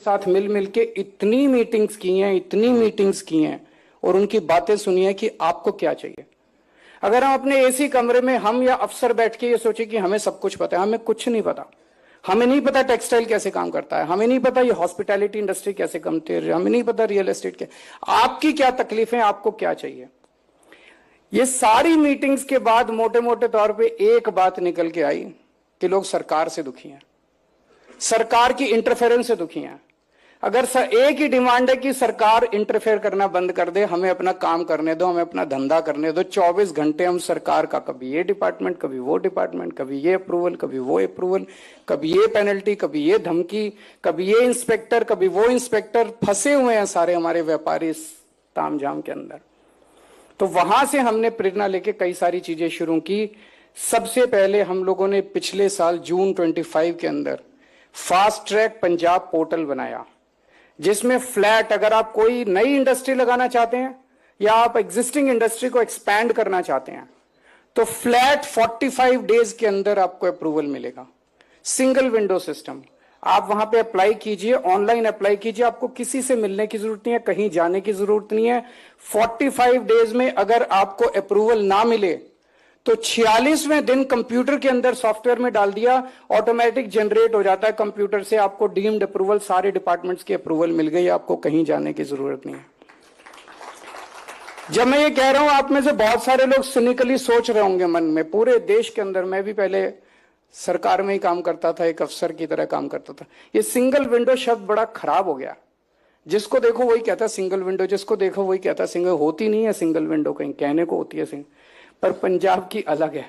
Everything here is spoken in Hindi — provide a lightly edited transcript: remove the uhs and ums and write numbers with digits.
साथ मिल मिल के इतनी मीटिंग्स की हैं और उनकी बातें सुनी है कि आपको क्या चाहिए। अगर हम अपने एसी कमरे में हम या अफसर बैठ के ये सोचे कि हमें सब कुछ पता है, हमें कुछ नहीं पता। हमें नहीं पता टेक्सटाइल कैसे काम करता है, हमें नहीं पता ये हॉस्पिटैलिटी इंडस्ट्री कैसे काम करती है, हमें नहीं पता रियल एस्टेट क्या। आपकी क्या तकलीफें, आपको क्या चाहिए। ये सारी मीटिंग्स के बाद मोटे मोटे तौर पे एक बात निकल के आई कि लोग सरकार से दुखी हैं, सरकार की इंटरफेरेंस से दुखी हैं। अगर एक ही डिमांड है कि सरकार इंटरफेयर करना बंद कर दे, हमें अपना काम करने दो, हमें अपना धंधा करने दो। 24 घंटे हम सरकार का कभी ये डिपार्टमेंट, कभी वो डिपार्टमेंट, कभी ये अप्रूवल, कभी वो अप्रूवल, कभी ये पेनल्टी, कभी ये धमकी, कभी ये इंस्पेक्टर, कभी वो इंस्पेक्टर, फंसे हुए हैं सारे हमारे व्यापारी इस तामझाम के अंदर। तो वहां से हमने प्रेरणा लेके कई सारी चीजें शुरू की। सबसे पहले हम लोगों ने पिछले साल जून 25 के अंदर फास्ट ट्रैक पंजाब पोर्टल बनाया, जिसमें फ्लैट, अगर आप कोई नई इंडस्ट्री लगाना चाहते हैं या आप एग्जिस्टिंग इंडस्ट्री को एक्सपैंड करना चाहते हैं, तो फ्लैट 45 डेज के अंदर आपको अप्रूवल मिलेगा। सिंगल विंडो सिस्टम, आप वहां पे अप्लाई कीजिए, ऑनलाइन अप्लाई कीजिए, आपको किसी से मिलने की जरूरत नहीं है, कहीं जाने की जरूरत नहीं है। 45 डेज में अगर आपको अप्रूवल ना मिले तो 46वें दिन कंप्यूटर के अंदर सॉफ्टवेयर में डाल दिया, ऑटोमेटिक जनरेट हो जाता है कंप्यूटर से, आपको डीम्ड अप्रूवल, सारे डिपार्टमेंट्स की अप्रूवल मिल गई, आपको कहीं जाने की जरूरत नहीं है। जब मैं ये कह रहा हूं, आप में से बहुत सारे लोग सिनिकली सोच रहे होंगे मन में, पूरे देश के अंदर, मैं भी पहले सरकार में ही काम करता था, एक अफसर की तरह काम करता था। ये सिंगल विंडो शब्द बड़ा खराब हो गया, जिसको देखो वही कहता सिंगल विंडो, जिसको देखो वही कहता सिंगल। होती नहीं है सिंगल विंडो, कहीं कहने को होती है सिंगल, पर पंजाब की अलग है।